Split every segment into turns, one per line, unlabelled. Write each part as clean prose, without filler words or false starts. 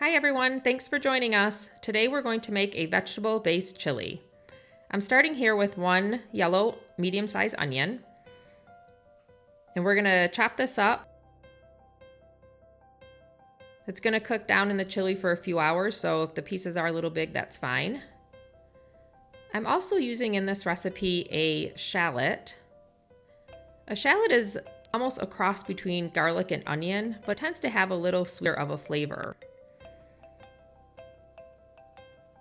Hi everyone, thanks for joining us. Today we're going to make a vegetable-based chili. I'm starting here with one yellow medium-sized onion. And we're gonna chop this up. It's gonna cook down in the chili for a few hours, so if the pieces are a little big, that's fine. I'm also using in this recipe a shallot. A shallot is almost a cross between garlic and onion, but tends to have a little sweeter of a flavor.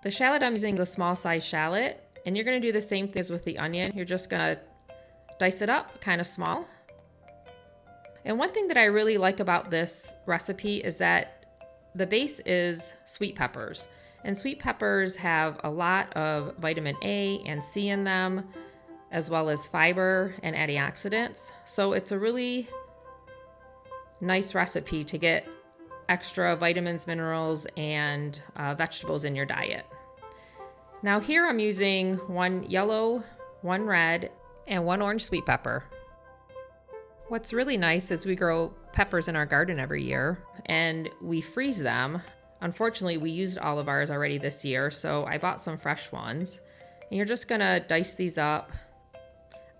The shallot I'm using is a small size shallot, and you're gonna do the same thing as with the onion. You're just gonna dice it up kind of small. And one thing that I really like about this recipe is that the base is sweet peppers. And sweet peppers have a lot of vitamin A and C in them, as well as fiber and antioxidants. So it's a really nice recipe to get extra vitamins, minerals, and vegetables in your diet. Now here I'm using one yellow, one red, and one orange sweet pepper. What's really nice is we grow peppers in our garden every year and we freeze them. Unfortunately, we used all of ours already this year, so I bought some fresh ones. And you're just gonna dice these up.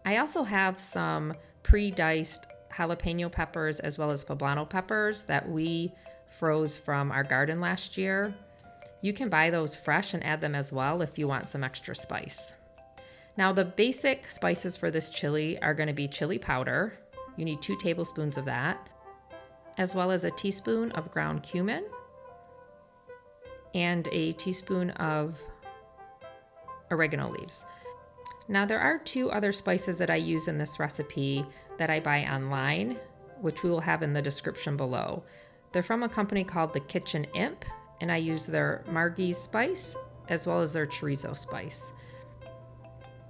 I also have some pre-diced jalapeno peppers as well as poblano peppers that we froze from our garden last year. You can buy those fresh and add them as well if you want some extra spice. Now the basic spices for this chili are gonna be chili powder. You need 2 tablespoons of that, as well as a teaspoon of ground cumin and a teaspoon of oregano leaves. Now there are 2 other spices that I use in this recipe that I buy online, which we will have in the description below. They're from a company called The Kitchen Imp, and I use their merguez spice as well as their chorizo spice.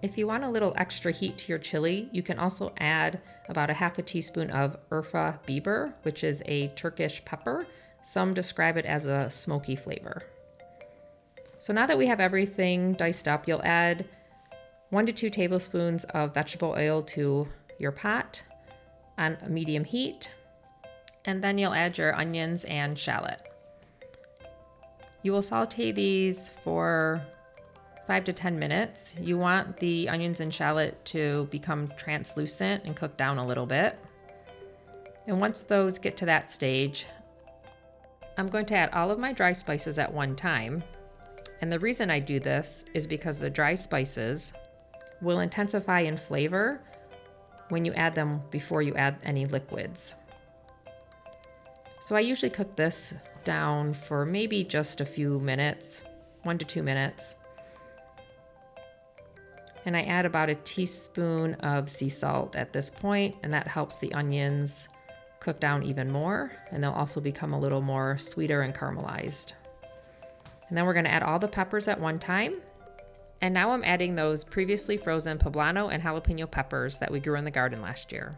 If you want a little extra heat to your chili, you can also add about a half a teaspoon of urfa biber, which is a Turkish pepper. Some describe it as a smoky flavor. So now that we have everything diced up, you'll add 1 to 2 tablespoons of vegetable oil to your pot on a medium heat, and then you'll add your onions and shallot. You will saute these for 5 to 10 minutes. You want the onions and shallot to become translucent and cook down a little bit. And once those get to that stage, I'm going to add all of my dry spices at one time. And the reason I do this is because the dry spices will intensify in flavor when you add them before you add any liquids. So I usually cook this down for maybe just a few minutes, 1 to 2 minutes. And I add about a teaspoon of sea salt at this point, and that helps the onions cook down even more, and they'll also become a little more sweeter and caramelized. And then we're gonna add all the peppers at one time. And now I'm adding those previously frozen poblano and jalapeno peppers that we grew in the garden last year.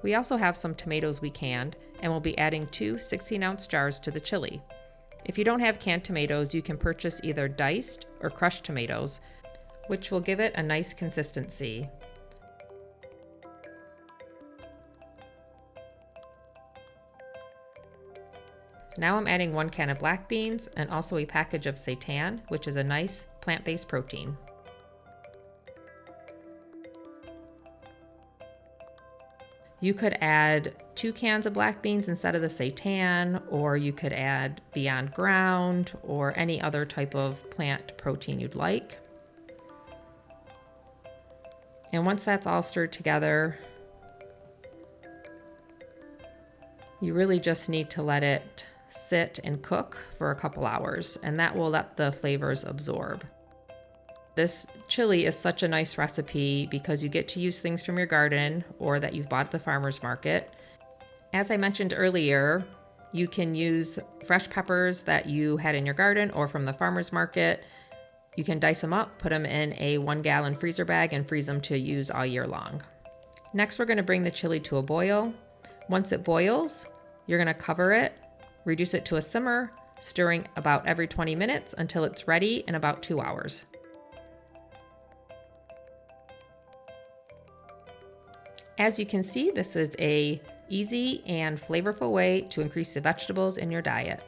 We also have some tomatoes we canned, and we'll be adding 2 16-ounce jars to the chili. If you don't have canned tomatoes, you can purchase either diced or crushed tomatoes, which will give it a nice consistency. Now I'm adding 1 can of black beans and also a package of seitan, which is a nice plant-based protein. You could add 2 cans of black beans instead of the seitan, or you could add Beyond Ground or any other type of plant protein you'd like. And once that's all stirred together, you really just need to let it sit and cook for a couple hours, and that will let the flavors absorb. This chili is such a nice recipe because you get to use things from your garden or that you've bought at the farmer's market. As I mentioned earlier, you can use fresh peppers that you had in your garden or from the farmer's market. You can dice them up, put them in a 1-gallon freezer bag, and freeze them to use all year long. Next, we're gonna bring the chili to a boil. Once it boils, you're gonna cover it, reduce it to a simmer, stirring about every 20 minutes until it's ready in about 2 hours. As you can see, this is an easy and flavorful way to increase the vegetables in your diet.